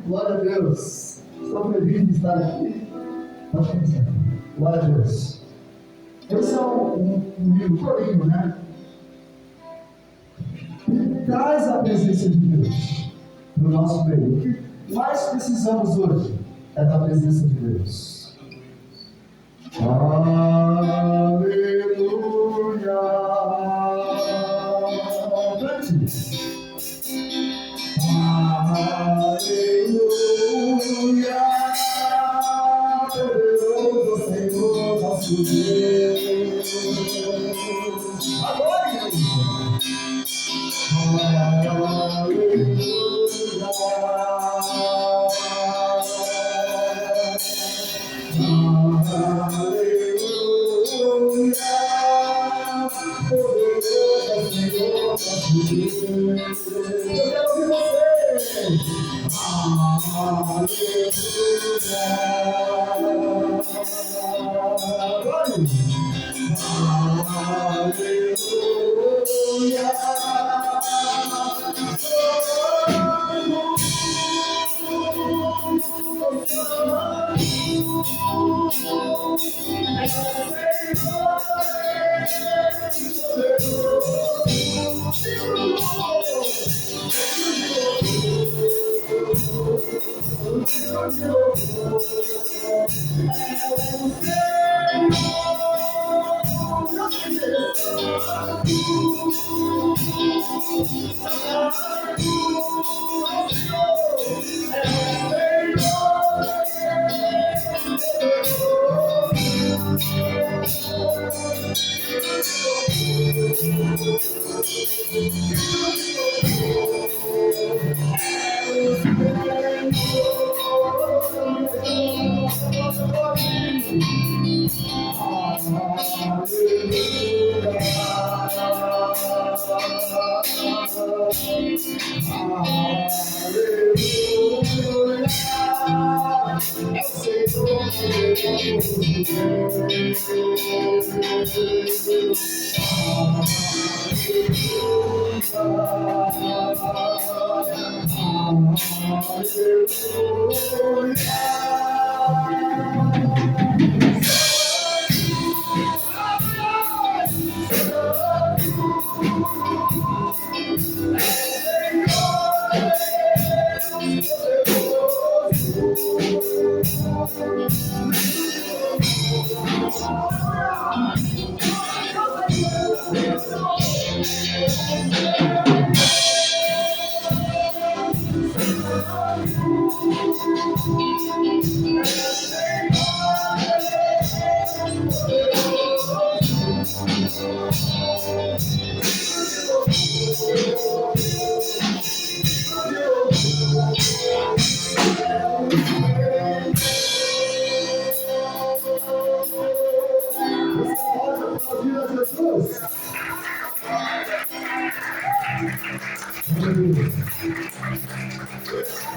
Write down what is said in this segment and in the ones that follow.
Glória a Deus. Estou feliz de estar aqui. Pode começar. Glória a Deus. Esse é um livro corinho, né? Ele traz a presença de Deus no nosso meio. O que mais precisamos hoje é da presença de Deus. Aleluia. Antes. Aleluia, poderoso Senhor nosso Deus. Agora, igreja. Aleluia. Eu quero ouvir você.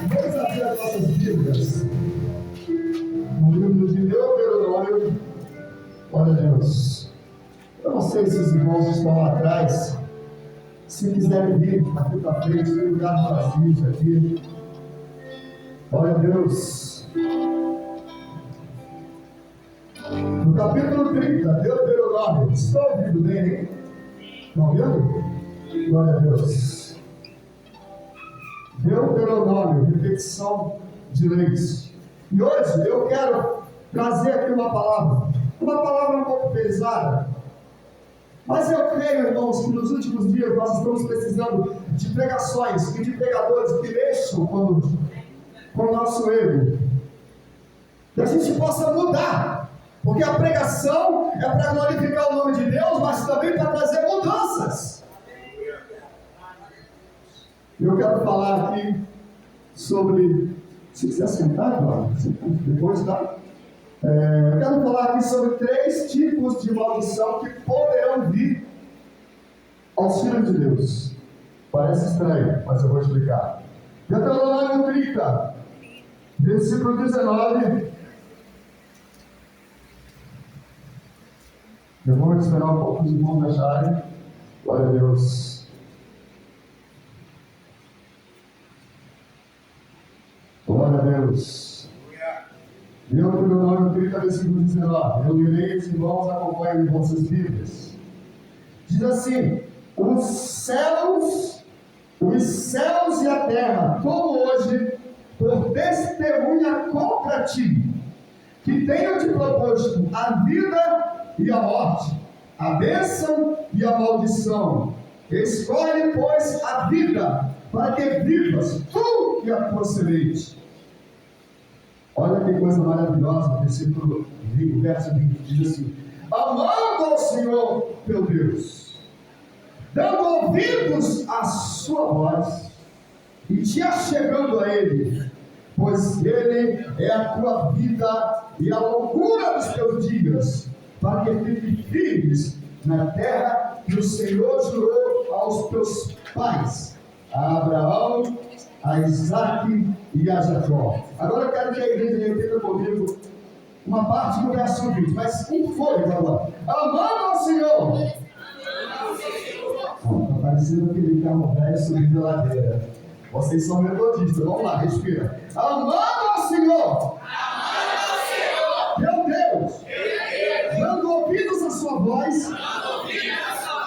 Vamos abrir as nossas Bíblias no livro de Deuteronômio. Glória a Deus. Eu não sei se os irmãos que estão lá atrás, se quiserem vir aqui para frente, tem lugar vazio aqui. Glória a Deus. No capítulo 30, Deuteronômio. Estão ouvindo bem, hein? Estão ouvindo? Glória a Deus. Deuteronômio, repetição de leis. E hoje eu quero trazer aqui uma palavra um pouco pesada, mas eu creio, irmãos, que nos últimos dias nós estamos precisando de pregações e de pregadores que mexam com o nosso ego, que a gente possa mudar, porque a pregação é para glorificar o nome de Deus, mas também para trazer mudanças. Eu quero falar aqui sobre, se quiser sentar, claro, depois, tá? Eu quero falar aqui sobre 3 tipos de maldição que poderão vir aos filhos de Deus. Parece estranho, mas eu vou explicar. Deuteronômio 30, versículo 19. Eu vou esperar um pouco os irmãos acharem. Glória a Deus. Deus. Deuteronômio 30, versículo 19. Eu lerei, os irmãos acompanhem em vossas Bíblias. Diz assim: os céus e a terra, como hoje, por testemunha contra ti, que tenho-te proposto a vida e a morte, a bênção e a maldição. Escolhe, pois, a vida, para que vivas, tu e a tua semente. Olha que coisa maravilhosa, versículo 20, verso 20, diz assim: amando ao Senhor teu Deus, dando ouvidos à sua voz, e te achegando a Ele, pois Ele é a tua vida e a loucura dos teus dias, para que fiques firmes na terra que o Senhor jurou aos teus pais, a Abraão, a Isaque e a Jacó. Agora eu quero que a igreja repita comigo uma parte do verso 20, mas com fôlego agora. Amando ao Senhor. Está parecendo aquele carro velho subindo a ladeira. Vocês são metodistas, vamos lá, respira. Amando ao Senhor. Meu Deus. Dando ouvidos à sua voz.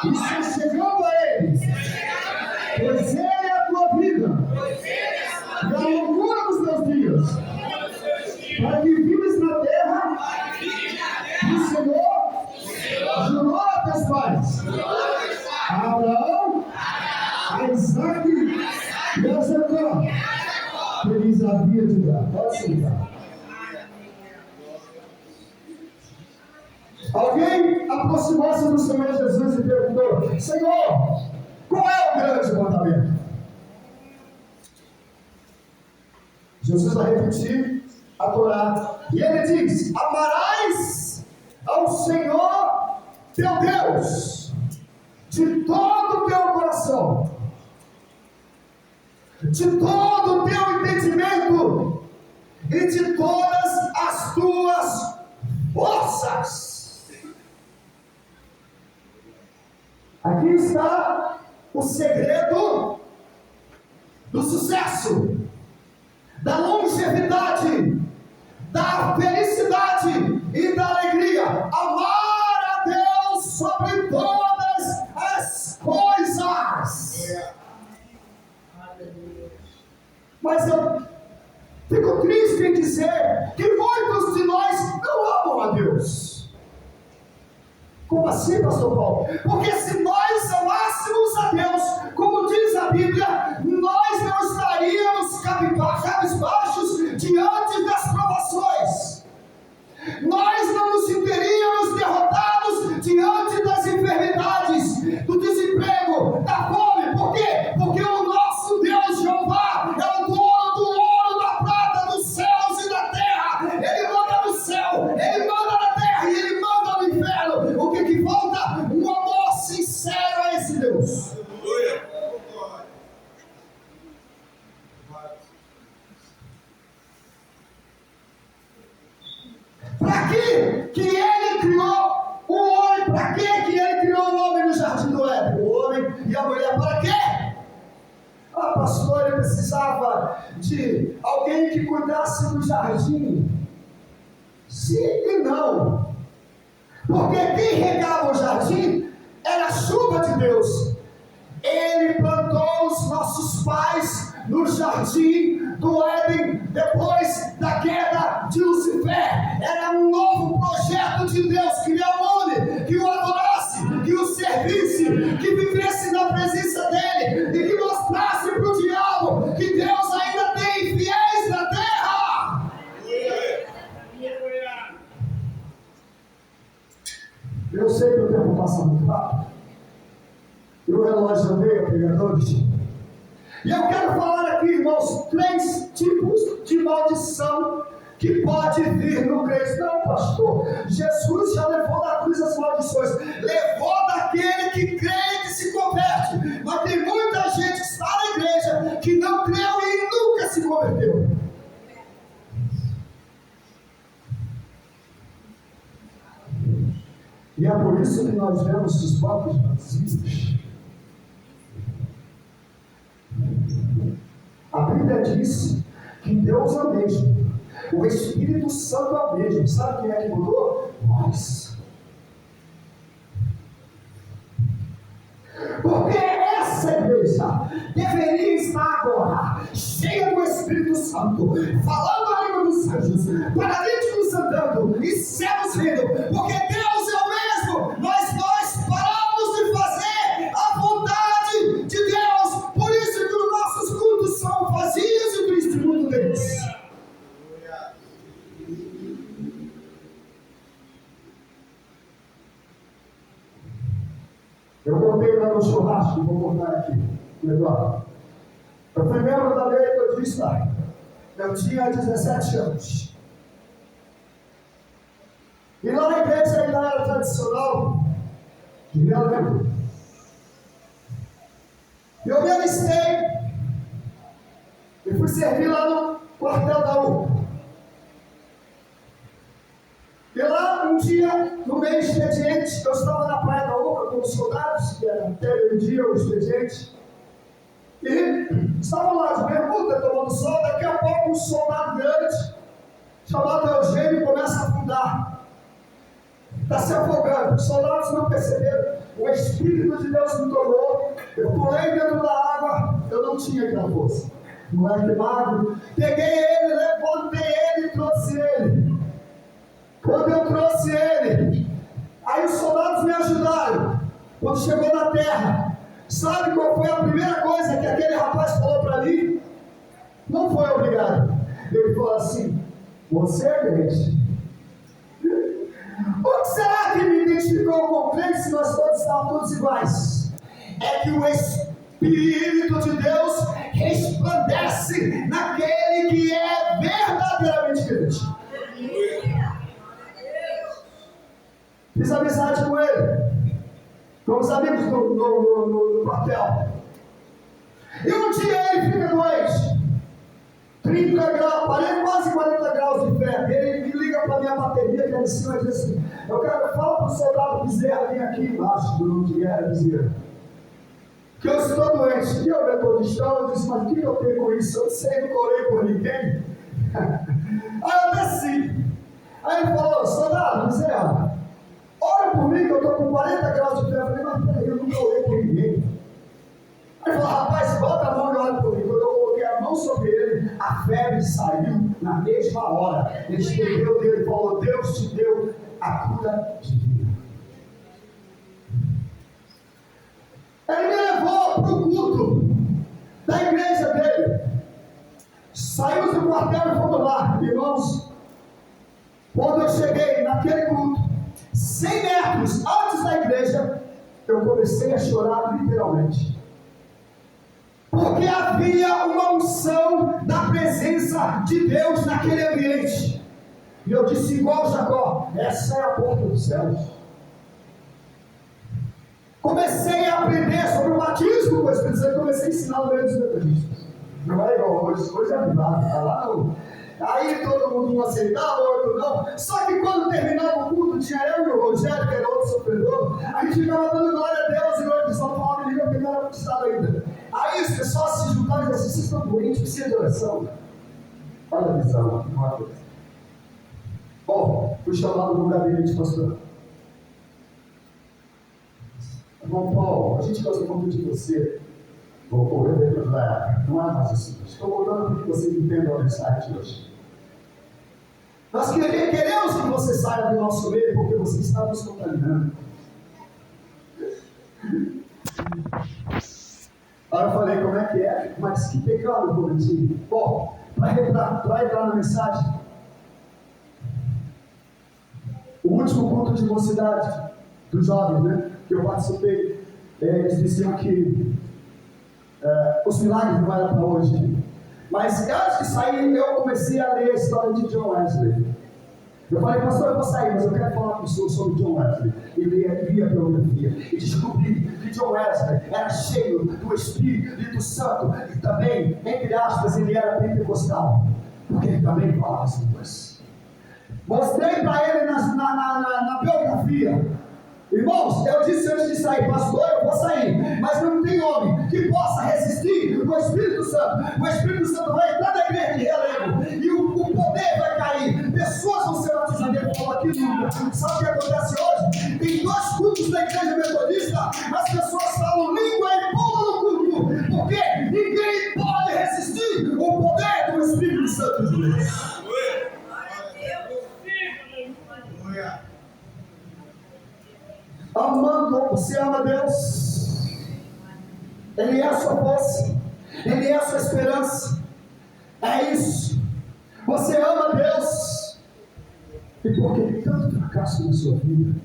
E se chegando a Ele. Pois Ele é a tua vida. E a loucura dos teus dias. Para que vives na terra. Que o Senhor jurou a teus pais. A Abraão, a Isaque e a Jacó. Feliz a vida de dar. Pode sentar. Alguém aproximou-se do Senhor Jesus e perguntou: Senhor, qual é o grande mandamento? Jesus vai repetir a Torá. E ele diz: amarás ao Senhor teu Deus de todo o teu coração, de todo o teu entendimento e de todas as tuas forças. Aqui está o segredo do sucesso, da longevidade, da felicidade e da alegria. Amar a Deus sobre todas as coisas. Mas eu fico triste em dizer que muitos de nós não amam a Deus. Como assim, pastor Paulo? Porque se nós amássemos a Deus, como diz a Bíblia, nós não estaríamos cabisbaixos diante das provações. Nós não nos sentiríamos derrotados diante das enfermidades, do desemprego, da fome. Por quê? Porque o nosso Deus Jeová é o dono do ouro, da prata, dos céus e da terra. Ele manda no céu, Ele manda na terra e Ele manda no inferno. O que falta? Um amor sincero a esse Deus. Para que Ele criou o homem? Para que Ele criou o homem no jardim do Éden? O homem e a mulher, para quê? Ah, pastor, ele precisava de alguém que cuidasse do jardim. Sim e não. Porque quem regava o jardim era a chuva de Deus. Ele plantou os nossos pais no jardim do Éden depois da queda de Lucifer. Era um novo projeto de Deus, criar um homem que o adorasse, que o servisse, que vivesse na presença dele e que mostrasse para o diabo que Deus ainda tem fiéis na terra. Eu sei que o tempo passa muito rápido e o relógio veio a pegar noite. E eu quero falar aqui, irmãos, 3 tipos de maldição que pode vir no crente. Não, pastor, Jesus já levou da cruz as maldições, levou daquele que crê e que se converte. Mas tem muita gente que está na igreja que não creu e nunca se converteu. E é por isso que nós vemos os bancos vazios. A Bíblia diz que Deus é o mesmo, o Espírito Santo é o mesmo. Sabe quem é que mudou? Nós. Porque essa igreja deveria estar agora cheia do Espírito Santo, falando a língua dos anjos, paralíticos andando e cegos vendo, porque Deus é o mesmo. Nós paramos de fazer a vontade de Deus, por isso que os nossos cultos são vazios e tristes muitas vezes. Eu contei lá no churrasco, vou contar aqui, Eduardo. Eu fui membro da lei metodista. Eu tinha 17 anos. E lá na igreja ainda era tradicional, de violento. E eu me alistei e fui servir lá no quartel da UPA. E lá, um dia, no meio expediente, eu estava na praia da UPA com os soldados, que era até meio-dia o expediente, e estavam lá de bermuda, tomando sol. Daqui a pouco um soldado grande, chamado Eugênio, começa a afundar. Está se afogando. Os soldados não perceberam. O Espírito de Deus me tomou. Eu pulei dentro da água. Eu não tinha aquela força. Moleque magro. Peguei ele, levantei ele e trouxe ele. Quando eu trouxe ele, aí os soldados me ajudaram. Quando chegou na terra, sabe qual foi a primeira coisa que aquele rapaz falou para mim? Não foi obrigado. Ele falou assim: você é crente. O que será que me identificou com crente se nós todos estávamos todos iguais? É que o Espírito de Deus resplandece naquele que é verdadeiramente crente. Fiz amizade com ele. Fomos amigos no quartel. E um dia ele fica doente. 30 graus, quase 40 graus de febre. Ele me liga para a minha bateria que é em cima e diz assim: eu quero falar para o soldado Bezerra, vem aqui embaixo do nome de guerra Bezerra, que eu estou doente. E eu, metodistão, eu disse: mas o que eu tenho com isso? Eu sei, não orei por ninguém. Aí eu desci. Aí ele falou: soldado Bezerra, ora por mim que eu estou com 40 graus de febre. Eu falei: mas peraí, eu não orei por ninguém. Aí ele falou: rapaz, bota a mão e olha por mim. Quando eu coloquei a mão sobre ele, a febre saiu na mesma hora. Ele estendeu dele e falou: Deus te deu a cura divina. Ele me levou para o culto da igreja dele. Saímos do quartel e fomos lá, irmãos. Quando eu cheguei naquele culto, 100 metros antes da igreja, eu comecei a chorar literalmente. Porque havia uma unção da presença de Deus naquele ambiente. E eu disse igual Jacó: essa é a porta dos céus. Comecei a aprender sobre o batismo com o Espírito Santo. Comecei a ensinar no meio dos metodistas. Não é igual hoje é privado, tá lá não. Aí todo mundo um aceitava, outro não. Só que quando terminava o culto, tinha eu e o Rogério, que era outro sofredor, a gente ficava dando glória a Deus e hoje só falava de língua porque não era batizado ainda. Aí os pessoal se juntaram e disseram assim: vocês estão doentes, precisam de oração. Olha a visão, uma coisa. Bom, fui chamado no gabinete pastoral. Irmão Paulo, a gente gosta muito de você. Vou correr dentro da. Não é mais assim. Estou contando para que vocês entendam a mensagem de hoje. Nós queremos que você saia do nosso meio porque você está nos contaminando. Aí eu falei: como é que é? Mas que pecado eu cometi? Bom, para entrar na mensagem, o último culto de mocidade dos jovens, né, que eu participei, eles diziam que os milagres não eram para hoje. Mas antes de sair, eu comecei a ler a história de John Wesley. Eu falei: pastor, eu vou sair, mas eu quero falar com o senhor sobre John Wesley. E li a biografia e descobri que John Wesley era cheio do Espírito Santo e também, entre aspas, ele era pentecostal, porque ele também falava as línguas. Mostrei para ele na biografia. Irmãos, eu disse antes de sair: pastor, eu vou sair, mas não tem homem que possa resistir o Espírito Santo. O Espírito Santo vai entrar na igreja e releva. Espírito Santo de Deus. Amando, você ama Deus, Ele é a sua força, Ele é a sua esperança, é isso. Você ama Deus, e por que tem tanto fracasso na sua vida?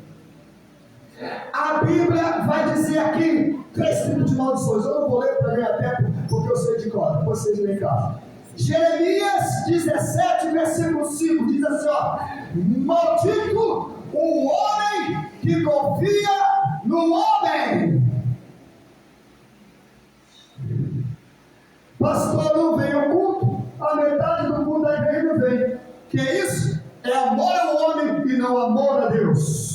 A Bíblia vai dizer aqui 3 tipos de maldições. Eu não vou ler para ganhar tempo, porque eu sei de cor, vocês leem em casa. Jeremias 17, versículo 5 diz assim: ó, maldito o homem que confia no homem. Pastor, não vem ao culto, a metade do culto da igreja não vem. Que é isso? É amor ao homem e não amor a Deus.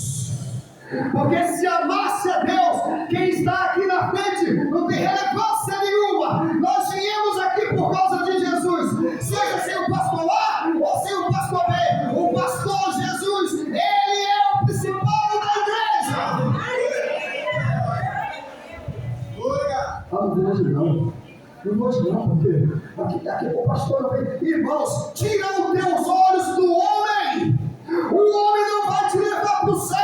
Porque se amasse a Deus, quem está aqui na frente não tem relevância nenhuma. Nós viemos aqui por causa de Jesus, seja sem o pastor A ou sem o pastor B. O pastor Jesus, ele é o principal da igreja. Não vou hoje não. Não vou hoje não, porque aqui o pastor não vem. Irmãos, tira os teus olhos do homem. O homem não vai te levar para o céu,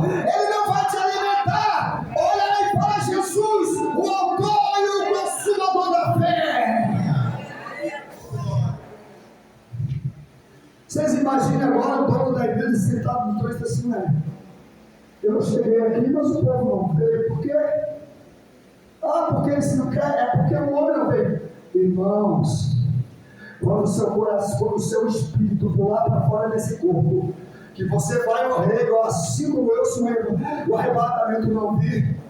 ele não vai te alimentar. Olha aí para Jesus, o autor e o consumador da fé. Vocês imaginem agora o dono da igreja sentado no trono e disse assim: né? Eu cheguei aqui, mas o povo não veio. Por quê? Porque eles não querem, é porque o homem não veio. Irmãos, quando o seu coração, quando o seu espírito pular para fora desse corpo, que você vai morrer, igual assim como eu sou, o arrebatamento não vir.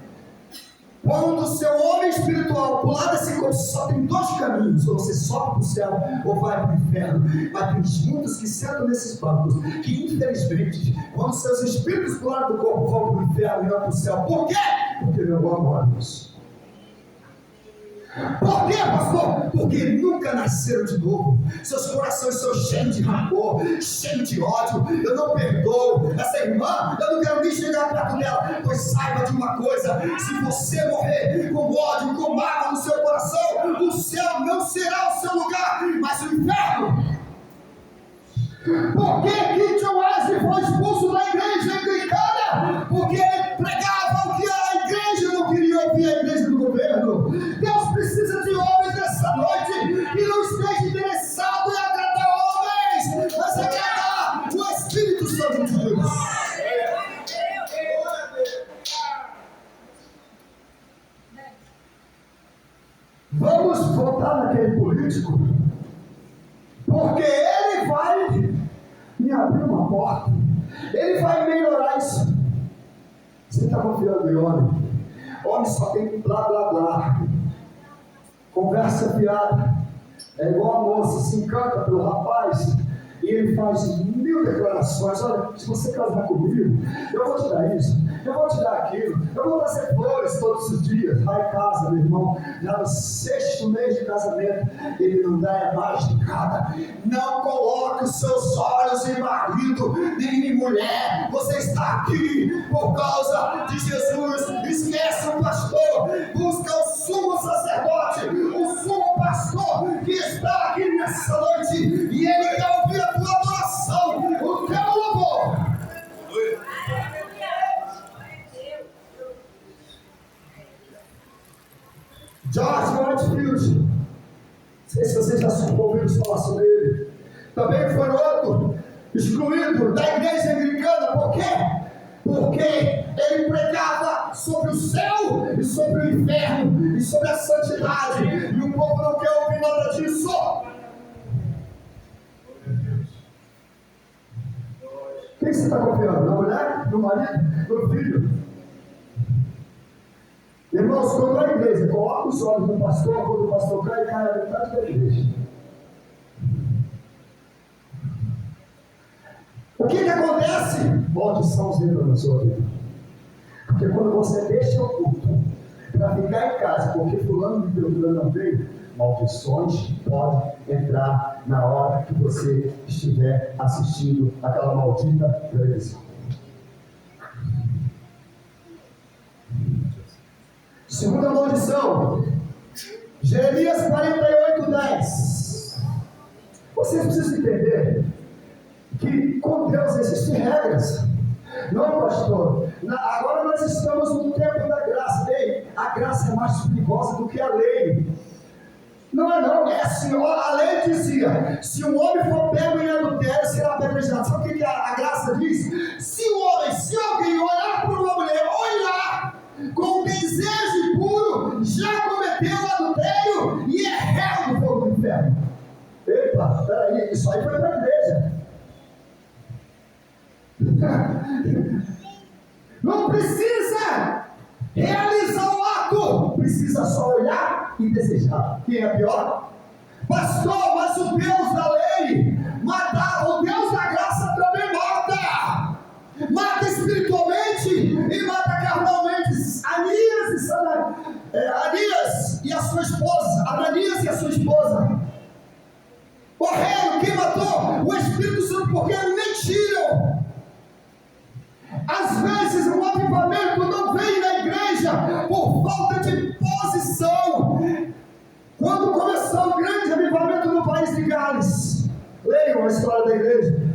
Quando o seu homem espiritual pular desse corpo, só tem 2 caminhos: ou você sobe para o céu ou vai para o inferno. Mas tem muitos que sentam nesses bancos, que infelizmente, quando seus espíritos pularem do corpo, vão para o inferno e não para o céu. Por quê? Porque não amam a Deus. Por quê, pastor? Porque nunca nasceram de novo. Seus corações são cheios de rancor, cheios de ódio. Eu não perdoo essa irmã, eu não quero nem chegar perto dela. Pois saiba de uma coisa: se você morrer com ódio, com mágoa no seu coração, o céu não será o seu lugar, mas o inferno. Por que John Wesley foi expulso da igreja anglicana? Porque ele pregava o que a igreja não queria ouvir, a igreja do governo. Deus precisa de homens nessa noite que não esteja interessado em agradar homens, mas agradar o Espírito Santo de Deus. Vamos votar naquele político, porque ele vai me abrir uma porta, ele vai melhorar isso. Você está confiando em homem? Homem só tem blá blá blá, conversa fiada. É igual a moça se encanta pelo rapaz e ele faz 1000 declarações: olha, se você casar comigo, eu vou te dar isso, eu vou te dar aquilo, eu vou trazer flores todos os dias. Vai em casa, meu irmão, já no 6º mês de casamento, ele não dá mais de cada. Não coloque os seus olhos em marido nem em mulher. Você está aqui por causa de Jesus. Esquece o pastor, busca o sumo sacerdote, o sumo pastor que está aqui nessa noite, e ele quer ouvir a tua adoração, o teu louvor. George Whitefield, não sei se vocês já ouviram falar sobre ele, também foi outro excluído da igreja anglicana. Por quê? Porque ele pregava sobre o céu e sobre o inferno e sobre a santidade, e o povo não quer ouvir nada disso. Quem você está confiando? Na mulher? No marido? No filho? Irmãos, quando a igreja coloca os olhos no pastor, quando o pastor cai a metade da igreja. O que acontece? Maldição entra na sua vida. Porque quando você deixa o culto para ficar em casa, porque fulano de Beltrano não veio, maldições podem entrar na hora que você estiver assistindo aquela maldita televisão. Segunda maldição, Jeremias 48:10. Vocês precisam entender que com Deus existem regras. Não, pastor. Agora nós estamos no tempo da graça. Ei, a graça é mais perigosa do que a lei. Não é não, é assim, a lei dizia, se um homem for pego em adultério, será apedrejado. Sabe o que a graça diz? Se alguém olhar para uma mulher, olhar com desejo impuro, já cometeu adultério e é réu do fogo do inferno. Epa, peraí, isso aí foi para a igreja. Não precisa realizar o ato, precisa só olhar e desejar. Quem é pior? Pastor, mas o Deus da lei mata, o Deus da graça também mata. Mata espiritualmente e mata carnalmente. Ananias e a sua esposa. Ananias e a sua esposa. Morreram. Quem matou? O Espírito Santo, porque mentiram. Às vezes o avivamento não vem na igreja por falta de posição. Quando começou o grande avivamento no país de Gales, leiam a história da igreja,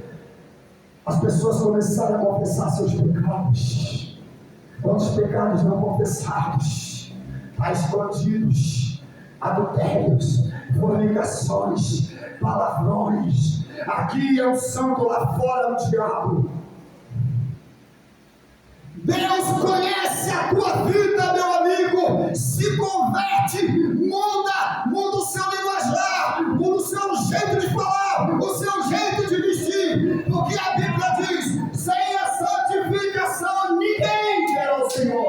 as pessoas começaram a confessar seus pecados. Quantos pecados não confessados, escondidos, adultérios, fornicações, palavrões. Aqui é o santo, lá fora é o diabo. Deus conhece a tua vida, meu amigo. Se converte, muda o seu linguajar, muda o seu jeito de falar, o seu jeito de vestir, porque a Bíblia diz: sem a santificação ninguém verá o Senhor.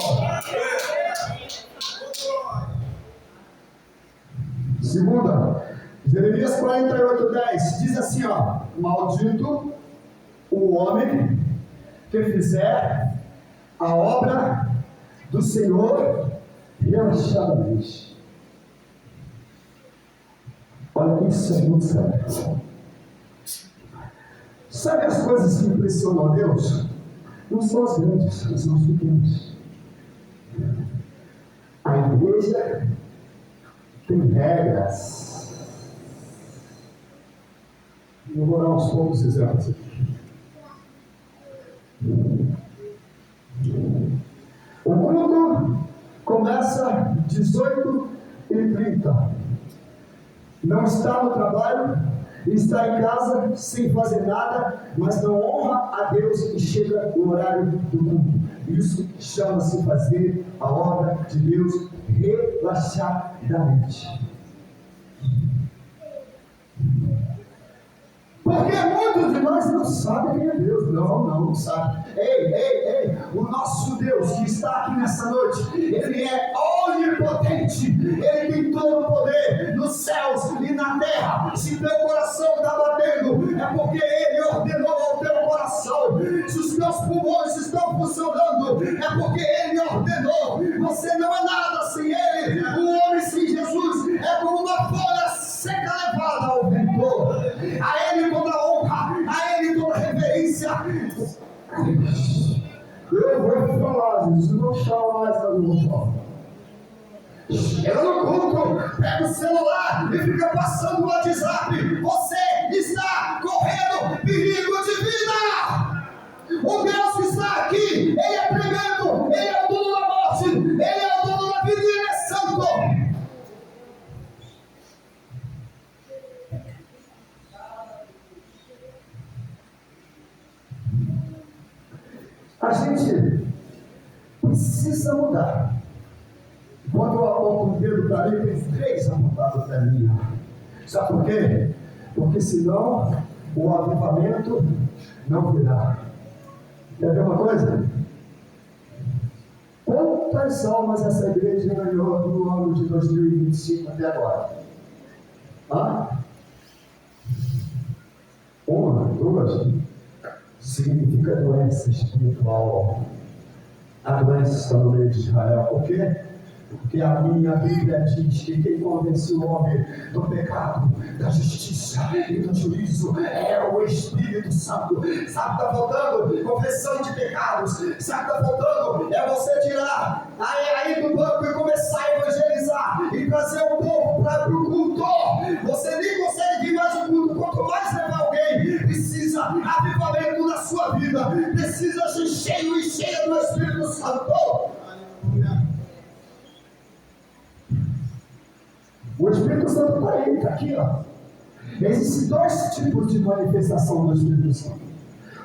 Segunda, Jeremias 48:10 diz assim, ó: maldito o homem que fizer a obra do Senhor relaxadamente. Olha, isso é muito sério. Sabe as coisas que impressionam a Deus? Não são as grandes, são as pequenas. A igreja tem regras. Eu vou dar uns poucos exemplos aqui. O culto começa 18h30. Não está no trabalho, está em casa sem fazer nada, mas não honra a Deus e chega no horário do culto. Isso chama-se fazer a obra de Deus relaxadamente. Porque muitos de nós não sabem quem é Deus. Não sabe. Ei, o nosso Deus que está aqui nessa noite, Ele é onipotente, Ele tem todo o poder nos céus e na terra. Se teu coração está batendo, é porque Ele ordenou ao teu coração. Se os teus pulmões estão funcionando, é porque Ele ordenou. Você não é nada sem Ele. O homem sem Jesus é como uma folha seca levada ao vento. A Ele toda honra, a Ele toda reverência. Eu vou falar, Jesus, não chama mais para mim. Chega no culto, pega o celular e fica passando o WhatsApp. Você está correndo perigo de vida. O Deus que está aqui, Ele é tremendo, Ele é o dono da morte, Ele é o dono da vida e Ele é santo. A gente precisa mudar. Quando eu aponto o dedo para mim, tem 3 apontados para mim. Sabe por quê? Porque senão o avivamento não virá. Quer ver uma coisa? Quantas almas essa igreja ganhou no ano de 2025 até agora? 1, 2. Significa doença espiritual. A doença está no meio de Israel. Por quê? Porque a minha Bíblia diz que quem convence o homem do pecado, da justiça e do juízo é o Espírito Santo. Sabe o que está faltando? Confissão de pecados. Sabe o que está faltando? É você tirar aí do banco e começar a evangelizar e trazer o povo para o culto. Você nem consegue vir mais no culto. Quanto mais precisa ser cheio e cheia do Espírito Santo. O Espírito Santo está aí, está aqui, ó. Existem dois tipos de manifestação do Espírito Santo.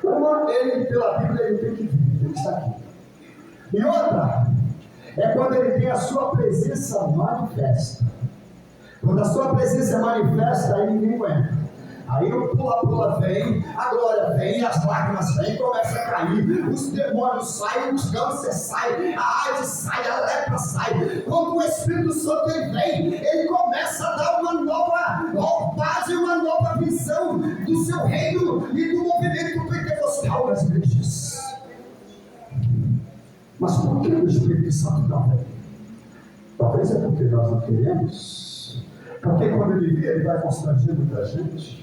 Uma, ele, pela Bíblia, ele tem que vir, ele está aqui. E outra, é quando ele tem a sua presença manifesta. Quando a sua presença é manifesta, aí ninguém aguenta. Aí o pula-pula vem, a glória vem, as lágrimas vêm, começa a cair, os demônios saem, os câncer saem, a AIDS sai, a lepra sai. Quando o Espírito Santo vem, ele começa a dar uma nova roupagem, uma nova visão do seu reino e do movimento pentecostal nas igrejas. Mas por que o Espírito Santo não vem? Talvez é porque nós não queremos. Porque quando ele vir, ele vai constranger muita gente.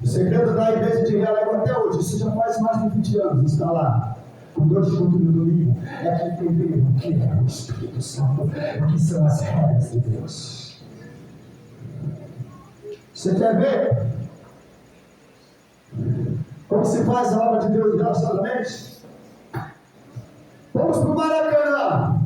O segredo da igreja de Realengo até hoje, isso já faz mais de 20 anos, está lá, com 2 cultos no domingo, é que entender o que é o Espírito Santo, o que são as regras de Deus. Você quer ver como se faz a obra de Deus relacionadamente? Vamos para o Maracanã.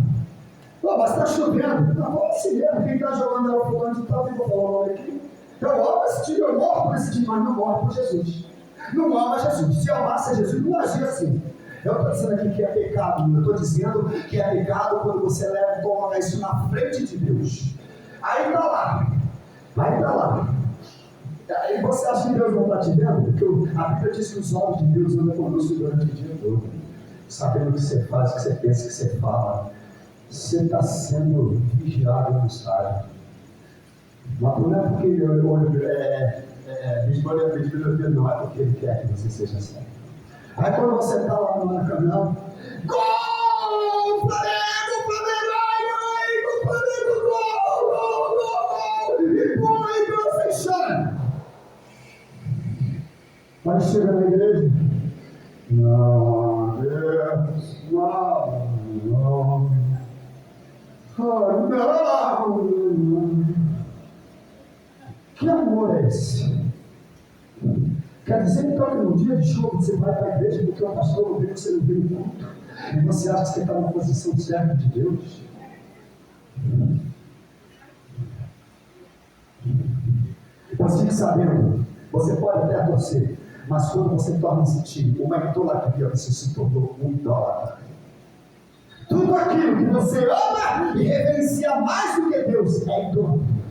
Mas está chovendo. Não, vamos se mesmo. Quem está jogando é o fulano de tal, eu vou falar o nome aqui. Eu amo esse time, eu morro por esse time, mas não morro por Jesus. Não ama Jesus. Se eu amasse Jesus, não agia assim. Eu estou dizendo aqui que é pecado. Eu estou dizendo que é pecado quando você leva e coloca isso na frente de Deus. Aí está lá. Aí está lá. Aí você acha que Deus não está te vendo? Porque a Bíblia diz que os olhos de Deus andam conosco durante o dia todo. Sabendo o que você faz, o que você pensa, o que você fala. Você está sendo vigiado no estádio. Mas não é porque ele não é porque ele quer que você seja certo. Aí quando você está lá no Maracanã, gol! Flamengo, gol! E você chora. Aí chega na igreja, não, Deus, não. Oh, não! Que amor é esse? Quer dizer então que no dia de chuva você vai para a igreja porque o pastor não veio, você não veio no culto, e você acha que você está na posição certa de Deus? Mas fique sabendo, você pode até torcer, mas quando você torna-se time, uma idolatria, você se tornou um idólatra. Tudo aquilo que você ama e reverencia mais do que Deus é idolatria.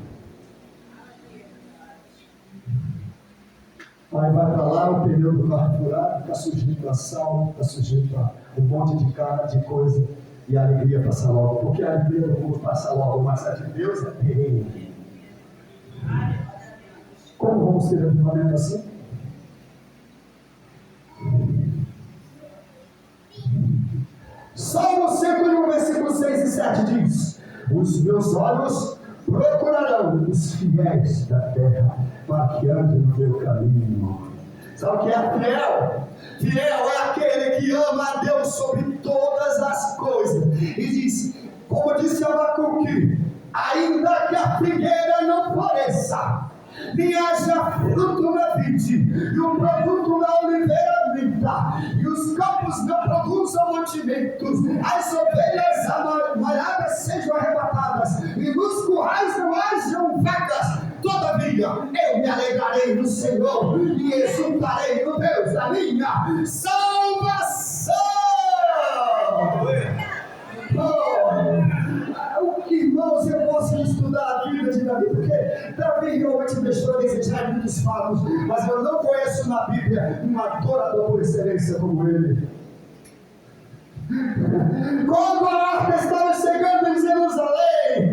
Aí vai para lá, o pneu do carro furado, está sujeito a sal, está sujeito a um monte de cara, de coisa, e a alegria passa logo, porque a alegria do mundo passa logo, mas a de Deus é perene. Como vamos ter avivamento assim? Salmo 101, versículo 6 e 7 diz: os meus olhos procurarão os fiéis da terra, para que andem no meu caminho. Sabe o que é fiel? Fiel é aquele que ama a Deus sobre todas as coisas. E diz, como disse Abacuque, ainda que a figueira não floresça, nem haja fruto na vide, e o produto da oliveira minta, e os campos não produzam mantimentos, as ovelhas amarradas sejam arrebatadas, e nos currais não hajam vacas, todavia eu me alegrarei no Senhor, e exultarei no Deus da minha salvação. Irmãos, eu posso estudar a Bíblia de Davi, porque Davi realmente deixou a desejar muitos fatos, mas eu não conheço na Bíblia um adorador por excelência como ele. Quando a arca estava chegando em Jerusalém,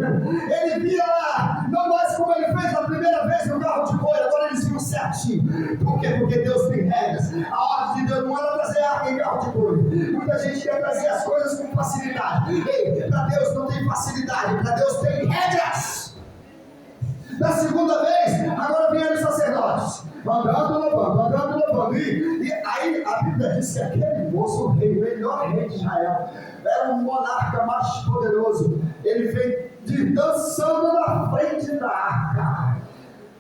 ele via lá, não mais como ele fez a primeira vez no carro de boi, agora eles viam certinho. Por quê? Porque Deus tem regras. A ordem de Deus não era trazer a arca em carro de boi. Muita gente quer trazer as coisas com facilidade. Ei, para Deus não tem facilidade, para Deus tem regras. Na segunda vez, agora vieram os sacerdotes, andando, louvando. E aí a Bíblia diz que aquele moço, o rei, o melhor rei de Israel, era um monarca mais poderoso. Ele veio dançando na frente da arca.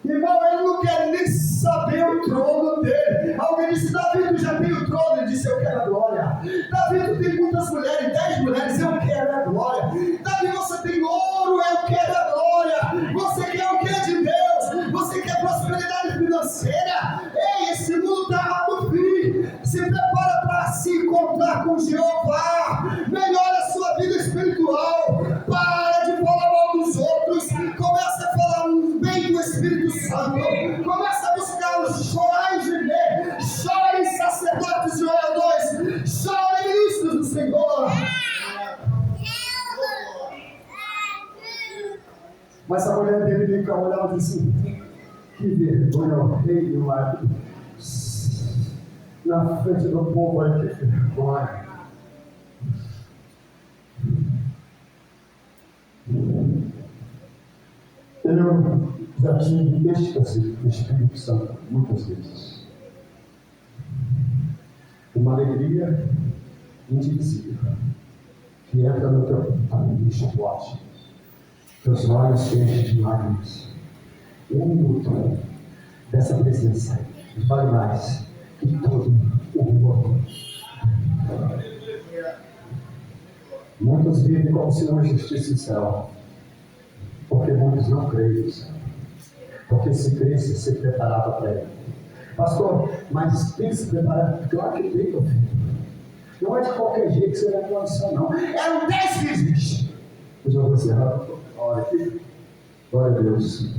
Irmão, ele não quer nem saber o trono dele. Alguém disse: Davi, tu já tem o trono? Ele disse: eu quero a glória. Davi, tu tem muitas mulheres, 10 mulheres, eu quero a glória. Davi, você tem ouro, eu quero a glória. Você quer o que de Deus? Você quer prosperidade financeira? Ei, esse mundo está no fim. Se prepara para se encontrar com Jeová. Melhora a sua vida espiritual. Para de falar mal dos outros. Começa a falar bem do Espírito Santo. Começa a buscá-los. Chorar e gemer. Chorem, sacerdotes e oradores. Chorem, ministros do Senhor. Mas a mulher dele fica olhando e disse assim: que vergonha, o rei do marido. Na frente do povo, aí, que vergonha. Eu já tive êxtase do Espírito Santo muitas vezes. Uma alegria indivisível que entra no teu amigo, explode. Teus olhos cheios de lágrimas. Um minuto dessa presença vale mais que todo o mundo. Muitos vivem como se não existisse o céu, porque muitos não creem no céu. Porque se cresce, se preparava para ele. Pastor, mas tem que se preparar? Claro que tem, meu filho. Não é de qualquer jeito que você vai para o céu, não. Eram 10 virgens. Eu já vou encerrar. Olha aqui. Glória a Deus.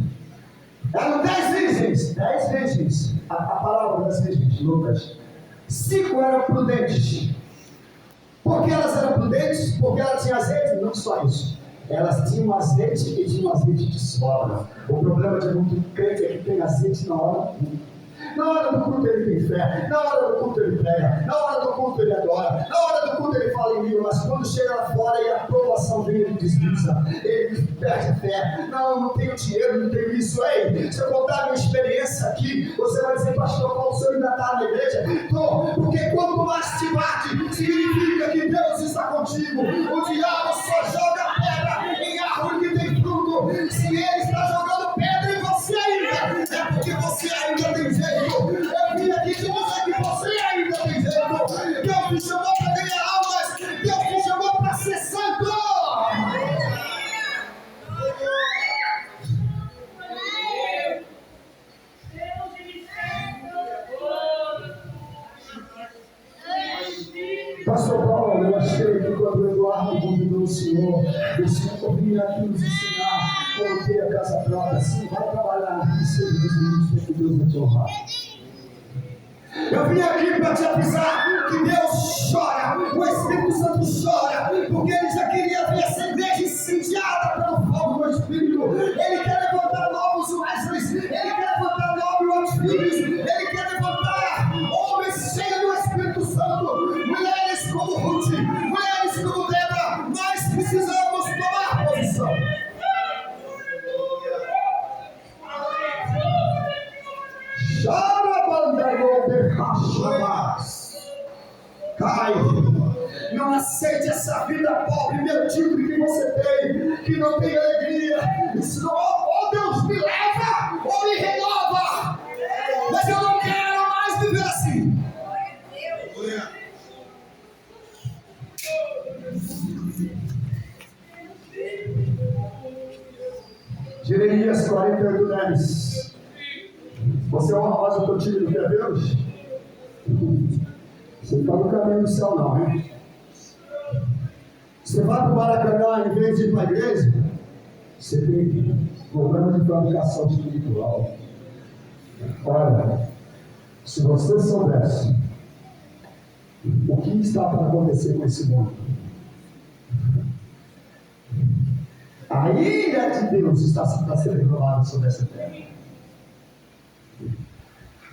Eram 10 virgens. 10 virgens. A palavra das virgens, Lucas. 5 eram prudentes. Por que elas eram prudentes? Porque elas tinham azeite. Não só isso. Elas tinham azeite e tinham azeite de sobra. O problema de muito crente é que tem azeite na hora. Na hora do culto ele tem fé, na hora do culto ele prega, na hora do culto ele adora, na hora do culto ele fala em língua, mas quando chega lá fora e a aprovação vem, ele desliza, ele perde a fé. Não tenho dinheiro, não tenho isso. Ei, se eu contar a minha experiência aqui, você vai dizer: pastor Paulo, o senhor ainda está na igreja? Tô, porque quanto mais te bate, significa que Deus está contigo. O diabo só joga pedra em árvore que tem fruto. Se ele está jogando pedra em você ainda, é porque você ainda tem jeito. Eu vim aqui te dizer que você ainda tem jeito. Deus me chamou para ganhar almas. Deus me chamou para ser santo. Pastor Paulo, eu achei que quando o Eduardo convidou o senhor vinha aqui nos ensinar como ter a casa própria. Assim, vai trabalhar e seja dos que Deus vai te honrar. Eu vim aqui para te avisar que Deus chora, o Espírito Santo chora, porque ele já queria ver essa igreja incendiada pelo fogo do Espírito. Ele quer levantar novos Wesleys, ele quer levantar novos filhos, ele quer levantar homens cheios do Espírito Santo, mulheres como Ruth, mulheres como Débora. Nós precisamos tomar posição. Chora, bandeirão de cachorras. Cai. Não aceite essa vida pobre, medíocre que você tem, que não tem alegria. Isso não, ou Deus me leva, ou me renova. Mas eu não quero mais viver assim. Jeremias 48:10. Você é uma rosa do time do que é Deus? Você não está no caminho do céu, não, hein? Você vai para o Maracanã em vez de ir para a igreja? Você tem problema de fabricação espiritual. Olha, se você soubesse o que está para acontecer com esse mundo, a ira de Deus está sendo revelada sobre essa terra.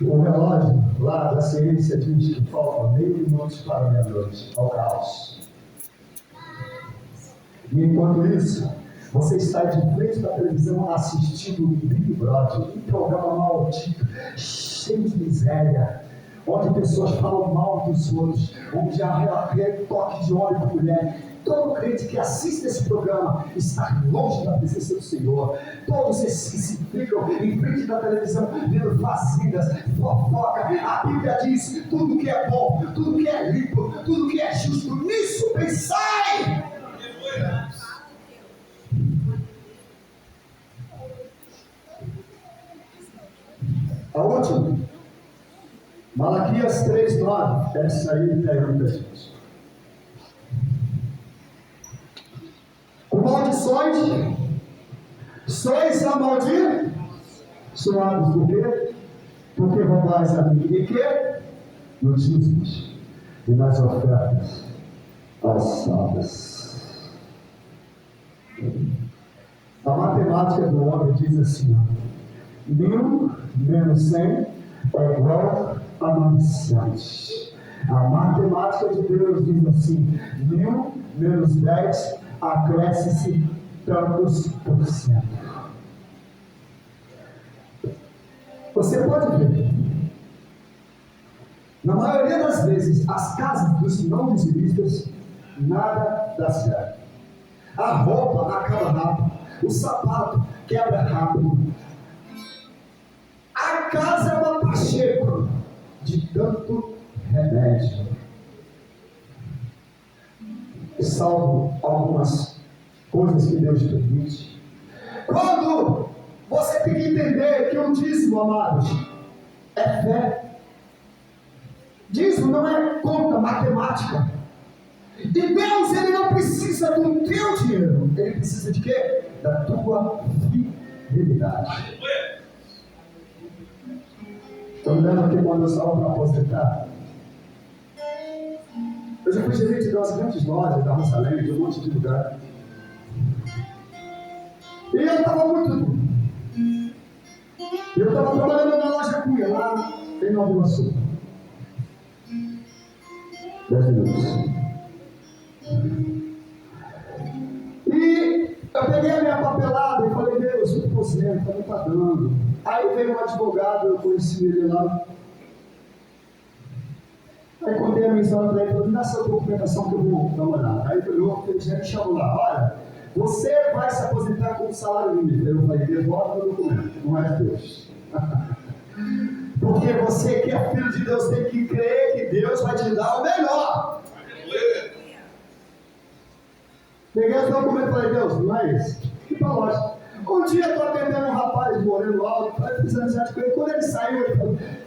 O relógio lá da ciência diz que falta meio minuto para a meia-noite, ao caos. E enquanto isso, você está de frente da televisão assistindo o Big Brother, um programa maldito, cheio de miséria, onde pessoas falam mal dos outros, onde há toque de óleo para mulher. todo crente que assiste esse programa está longe da presença do Senhor. Todos esses que se ficam em frente da televisão vendo vazias, fofoca. A Bíblia diz: tudo que é bom, tudo que é limpo, tudo que é justo, nisso pensai. A última, Malaquias 3:9. Essa aí tem muita gente. Com maldições sois amaldiçoados. Por quê? Porque roubais a mim e que? Nos dízimos e nas ofertas alçadas. A matemática do homem diz assim: 1000 menos 100 é igual a 900. A matemática de Deus diz assim: 1000 menos 10 acresce-se tantos por cento. Você pode ver, na maioria das vezes, as casas dos não dizimistas, nada dá certo. A roupa acaba rápido, o sapato quebra rápido. A casa é uma pacheco de tanto remédio. Salvo algumas coisas que Deus permite. Quando você tem que entender que o dízimo, amados, é fé. Dízimo não é conta matemática. E Deus, Ele não precisa do teu dinheiro. Ele precisa de quê? Da tua fidelidade. Estou me lembrando aqui quando eu estava para aposentar. Eu já fui gerente de umas grandes lojas da Rosalém, de um monte de lugar. E eu estava trabalhando na loja Cunha, lá em Nova Iguaçu. 10 minutos. E eu peguei a minha papelada e falei: Deus, eu estou aposento, não está dando. Aí veio um advogado, eu conheci ele lá. Aí contei a minha história para ele, falei: dá essa documentação que eu vou dar uma olhada. Aí ele falou: ele já me chamou lá, olha, você vai se aposentar com salário mínimo. Eu falei: devolve o documento, não é Deus. Porque você que é filho de Deus tem que crer que Deus vai te dar o melhor. Peguei os documentos e falei: Deus, não é isso. E para loja. Um dia eu estou atendendo um rapaz moreno alto, fiz amizade com ele. Quando ele saiu,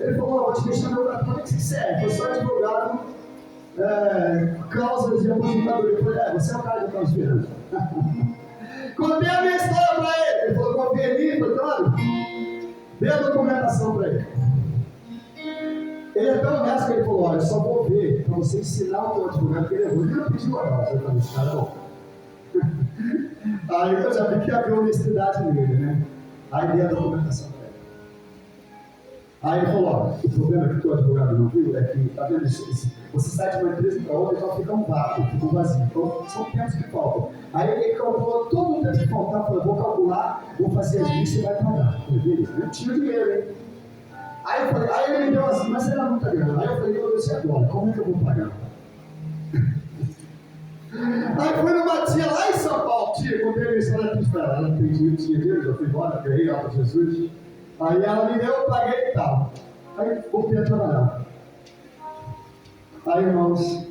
ele falou: vou te deixar meu lugar. Como é que você serve? Eu sou advogado, causas de aposentadoria. Eu falei: você é o cara que está esperando. Contei a minha história para ele. Ele falou: confia em mim. Falei: claro. Dei a documentação para ele. Ele é tão honesto que ele falou: olha, eu só vou ver para você ensinar o teu advogado que ele errou. Ele não pediu a você para esse cara, não. Aí eu já vi que havia honestidade nele, né? Aí dei a documentação para ele. Aí ele falou: olha, o problema que o teu advogado não viu é que, tá vendo, você sai de uma empresa para outra e só fica um vácuo, fica um vazio. Então são tempos que faltam. Aí ele calculou todo o tempo que faltava, falou: vou calcular, vou fazer as linhas e você vai pagar. Eu falei: beleza, eu tinha dinheiro, hein? Aí eu falei, aí ele me deu assim, mas era muita grana. Aí eu falei: eu disse agora, como é que eu vou pagar? Aí fui numa tia lá em São Paulo, contei a minha história aqui para ela. Ela tinha dinheiro, já fui embora, ganhei ela para Jesus. Aí ela me deu, eu paguei e tal. Aí voltei a trabalhar. Aí, irmãos,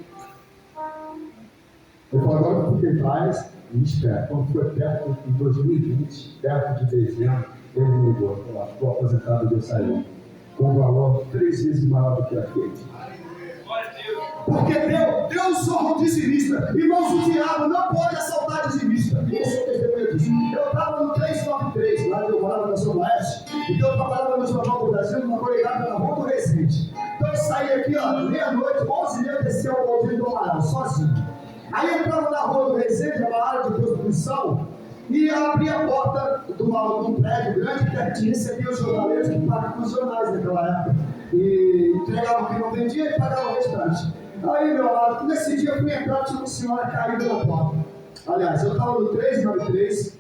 eu falei: agora eu fiquei atrás e espero. Quando foi perto de 2020, perto de dezembro, ele me ligou. Falou: estou aposentado e eu saí. Com um valor 3 vezes maior do que aquele. Porque Deus honra o dizimista. Irmãos, o diabo não pode assaltar dizimista. E esse é o testemunho disso. Eu estava no 393, lá que eu morava na Zona Oeste. Então eu trabalhava no Jornal do Brasil, numa colegiada na Rua do Resende. Então eu saí aqui, meia-noite, 11h30, descia o Baldinho do Amaral, sozinho. Aí eu entrava na Rua do Resende, uma área de prostituição, e abria a porta de um prédio grande que recebia os jornaleiros que pagavam os jornais naquela época. E entregavam o que não vendia e pagavam o restante. Aí, meu amado, nesse dia eu fui entrar, tinha uma senhora caída na porta. Aliás, eu estava no 393.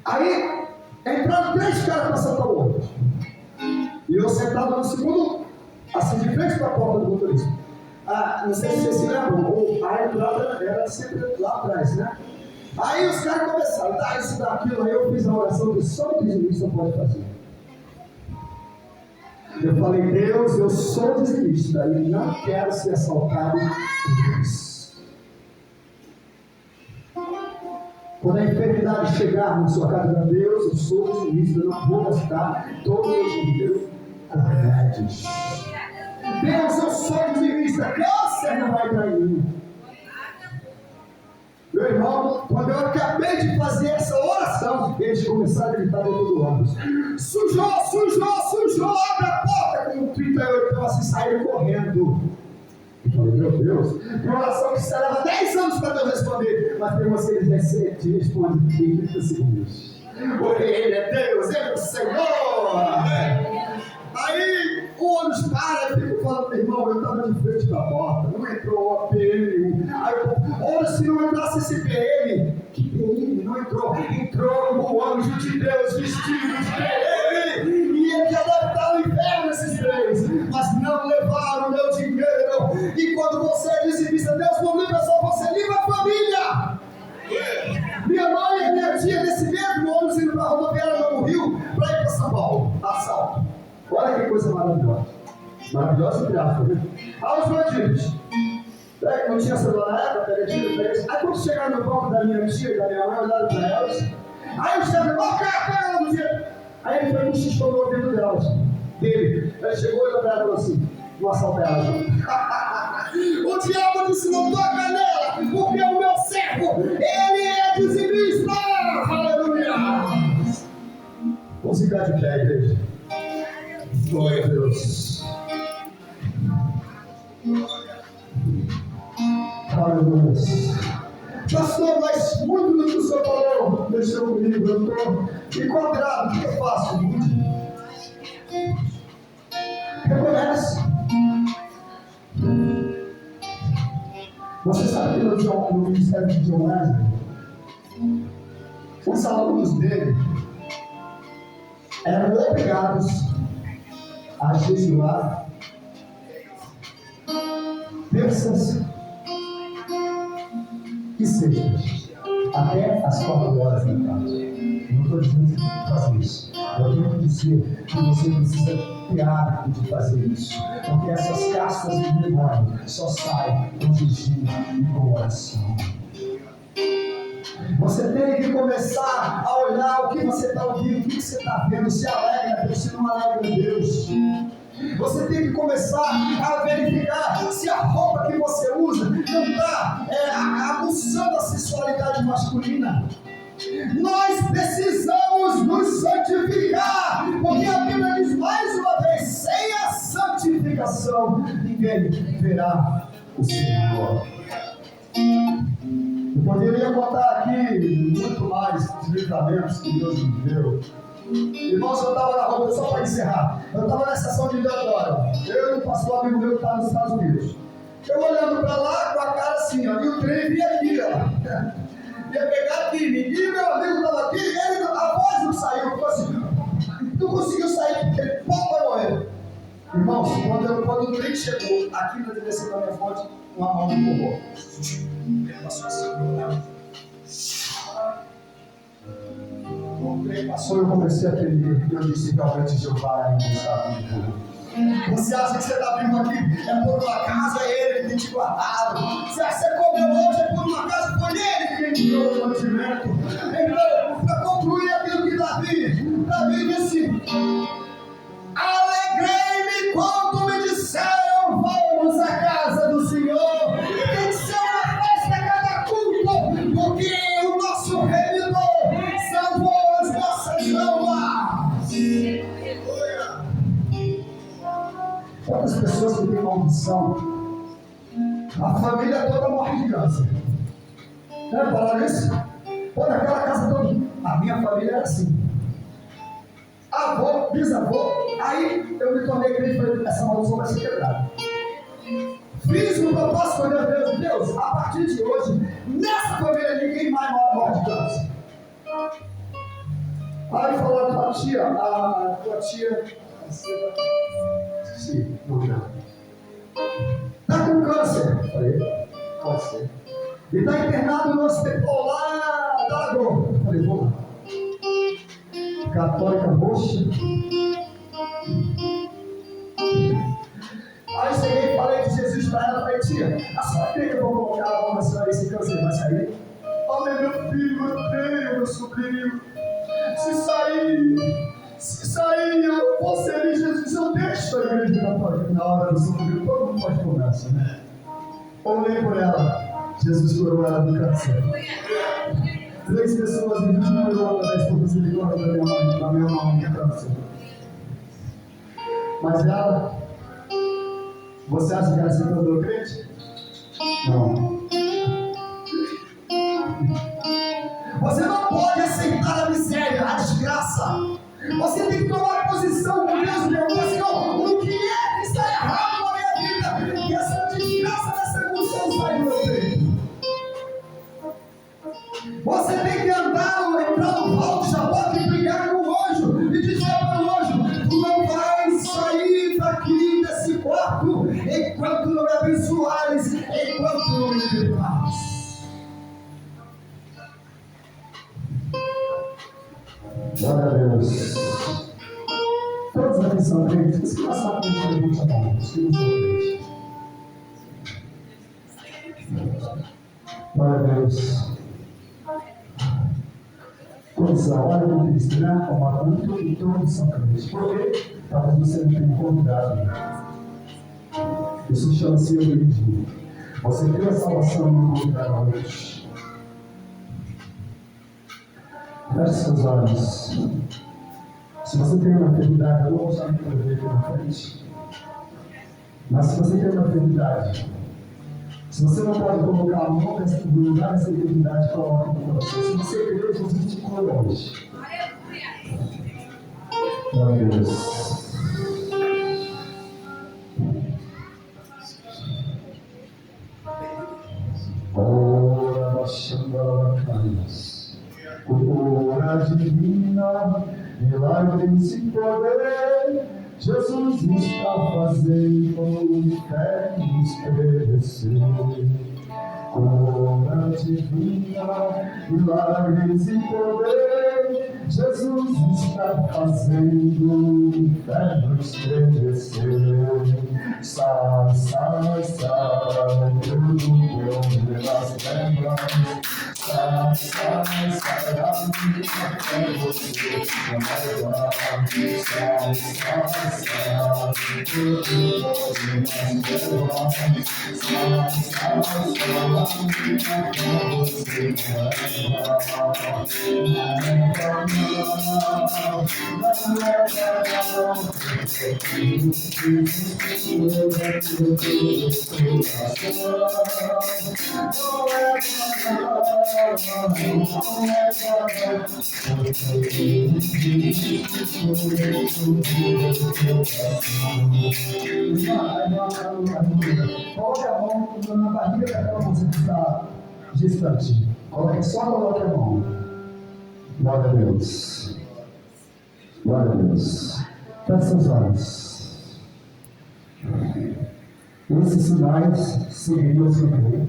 Aí, entraram 3 caras para assaltar o ônibus. E eu sentado no segundo, assim, de frente para a porta do motorista. não sei se vocês se lembram, a entrada era sempre lá atrás, né? Aí os caras começaram, isso, daquilo, aí eu fiz a oração que só o dizimista pode fazer. Eu falei, Deus, eu sou dizimista e não quero ser assaltado por Deus. Quando a enfermidade chegar na sua casa, Deus, eu sou dizimista, eu não vou gastar todo o meu dinheiro com remédios. Deus, eu sou dizimista, câncer não vai cair em mim. Meu irmão, quando eu acabei de fazer essa oração, eles começaram a gritar dentro do ônibus: sujou, abre a porta! Com 38 assim, saíram correndo. Eu falei, meu Deus, uma oração que se leva 10 anos para Deus responder, mas tem você que responde em 30 segundos. Porque Ele é Deus, Ele é o Senhor. Aí o ônibus para, eu fico falando, meu irmão, eu estava de frente da porta, não entrou a PM. Aí olha, se não entrasse esse PM, que PM? Não entrou. Entrou o anjo de Deus vestido de PM. E ele já deve estar no inferno esses três. Mas não levaram o meu dinheiro. E quando você é dizimista, Deus não livra só você, livra a família. Minha mãe e minha tia, nesse mesmo ônibus, indo para a rodoviária do Rio, para ir para São Paulo, assalto. Olha que coisa maravilhosa. Maravilhosa entre aspas, viu? Aí os bandidos. Não tinha celular na época, pega tiro, pega isso. Aí quando chegaram no banco da minha tia e da minha mãe, olharam para elas. Aí o chefe, cara, pega lá no dinheiro. Aí ele foi um xixão no ouvido delas. Dele. Ele chegou e olhou para ela e falou assim: não assalta ela, não. O diabo disse: não toca nela, porque o meu servo, ele é dizimista. Aleluia. Vamos ficar de pé, igreja. Glória a Deus. Aleluia. Pastor, mas muito do que o senhor falou mexeu comigo. Eu estou enquadrado. O que eu faço? Reconhece. Você sabe que no ministério de John Wesley, os alunos dele eram obrigados a jejuar terças e sextas até as 4 horas da tarde. Não estou dizendo que fazer isso. Eu tenho que dizer que você precisa ter hábito de fazer isso, porque essas castas de demônio só saem com jejum e com oração. Você tem que começar a olhar o que você está ouvindo, o que você está vendo, se alegra a Deus, se não alegra a Deus. Você tem que começar a verificar se a roupa que você usa não está aguçando a sensualidade masculina. Nós precisamos nos santificar, porque a Bíblia diz mais uma vez: sem a santificação ninguém verá o Senhor. Eu poderia botar aqui muito mais livramentos que Deus me deu. Irmãos, eu estava na rua, só para encerrar, eu estava na estação de Deodoro, eu e o pastor amigo meu que estava nos Estados Unidos. Eu olhando para lá com a cara assim, ó, e o trem vinha aqui, ó. Ia pegar aqui, e meu amigo estava aqui, a voz não saiu, assim, não conseguiu sair, porque ele vai morrer. Irmãos, quando o trem chegou aqui na direção da minha fonte, uma mão me empurrou. Passou assim, o trem passou e eu comecei a tremer. Eu disse: realmente Jeová ainda está comigo. Você acha que você está vivo aqui é por uma casa, é Ele que tem te guardado. Se você comeu hoje é por uma casa, foi Ele que te deu o mantimento. Então, para concluir aquilo que Davi disse: alegrei-me quando me disseram, vamos à casa do Senhor. Tem que ser uma festa a cada culto, porque o nosso remidor salvou as nossas almas. Quantas pessoas que têm maldição, a família toda morre de câncer. Não é falar isso? Pô, naquela casa toda, a minha família era assim. Avô, bisavô, aí eu me tornei crente e falei: essa maldição vai ser quebrada. Fiz o propósito com Deus, a partir de hoje, nessa família ninguém mais morre de câncer. Aí falou a tua tia, esqueci, não. Está com câncer. Eu falei, pode ser. Ele está internado no hospital lá da Lagoa. Eu falei, vou lá. Católica roxa. Aí cheguei e falei de Jesus para ela, falei, tia, a senhora crê que eu vou colocar a mão na senhora e esse câncer vai sair? Olha, meu filho, eu tenho, meu sobrinho. Se sair, eu vou servir Jesus, eu deixo a igreja católica. Na hora do sobrinho, todo mundo pode começar, né? Olhei por ela, Jesus curou ela do câncer. 3 pessoas em 21 horas por misericórdia da minha mão de câncer. Mas ela, você acha que ela se tornou crente? Não. Você não pode aceitar a miséria, a desgraça. Você tem que tomar posição com Deus, meu Senhor. O que é que está errado na minha vida? E essa desgraça dessa emoção sai do meu peito. Você tem que entrar no alto, já pode brigar com o anjo e dizer para o anjo: tu não vais sair daqui desse quarto enquanto não me abençoares, enquanto não me libertares. Glória a Deus. Todos aqui são crentes. Os que não sabem que não levanta a mão. Os que não são crentes. Glória a Deus. Todos são. Olha o Cristo, né? Como adulto e todos são crentes. Por quê? Talvez você não tenha convidado. Isso chama-se egoísmo. Você tem a salvação no convidado hoje. Feche seus olhos. Se você tem uma enfermidade, eu não vou usar para ver aqui na frente. Mas se você tem uma enfermidade, se você não pode colocar a mão no lugar dessa enfermidade, coloque no coração. Se você crê, Jesus te cura hoje. Glória a Deus. Ora, baixando a cabeça. Cura divina, milagres e poder, Jesus está fazendo o inferno estremecer. Cura divina, milagres e poder, Jesus está fazendo o inferno estremecer. Sai, sai, sai, tudo bom das trevas. Sai, sai, sai da minha fé, você não vai lá. Sai, sai, sai, tudo bom das trevas. Sai, sai, sai da minha fé, você não vai lá. Coloque a mão na barriga daquela moça que está gestante. Só coloque a mão. Glória a Deus. Glória a Deus. Feche seus olhos. Esses sinais seguiriam seu rei.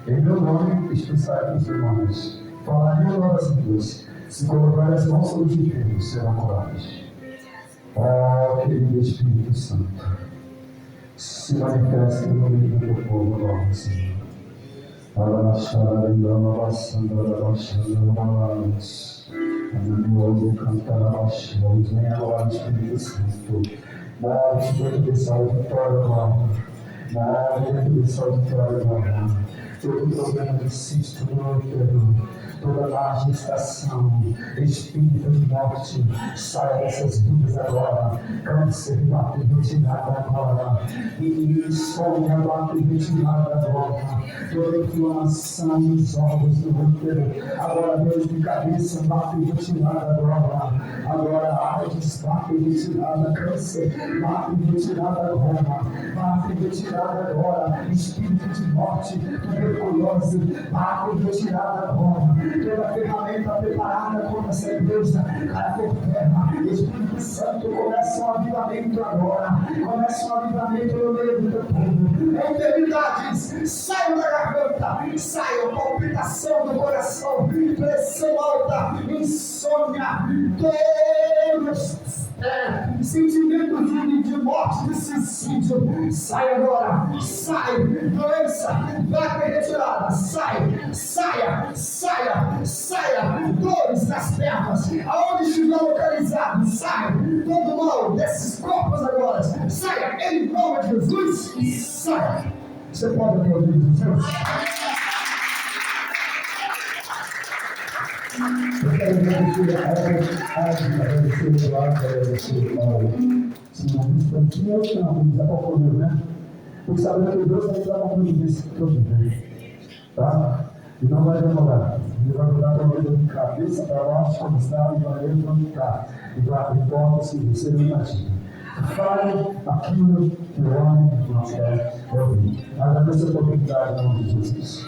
Em meu nome expulsarei os demônios. Falarei novas línguas. Se colocar as mãos sobre os enfermos, serão curados. Ó, querido Espírito Santo, se manifesta no meio do teu povo, agora, Senhor. Vem agora, Espírito Santo. Morre dentro desse auditório agora. Morre dentro desse auditório agora. Todo problema de cisto, do útero, toda má gestação, espírito de morte, saia dessas vidas agora. Câncer, bate retirada agora. E insônia, bate retirada agora. Toda inflamação nos órgãos do útero, agora dor de cabeça, bate retirada agora. Agora AIDS, bate retirada. Câncer, bate retirada agora. Bate retirada agora. Espírito de morte, tuberculose, bate retirada agora. Toda ferramenta preparada contra essa igreja, cai por terra. Espírito Santo, começa um avivamento agora. Começa um avivamento no meio do teu povo. Enfermidades, saiam da garganta, saiam, palpitação do coração, pressão alta, insônia, todos sentimentos de morte, de suicídio, sai agora, sai, doença, vai ter retirada, saia, dores nas pernas, aonde estiver localizado, sai, todo mal desses corpos agora, saia, em nome de Jesus, saia. Você pode aplaudir Jesus? Eu quero agradecer né? Porque sabendo que Deus vai dar uma coisa desse todo bem, tá? E não vai demorar. Ele vai mudar a vida de cabeça para baixo, como está, e vai levantar. E vai importa se você não imagina. Fale aquilo que o homem não quer ouvir. Agradeço a oportunidade em nome de Jesus.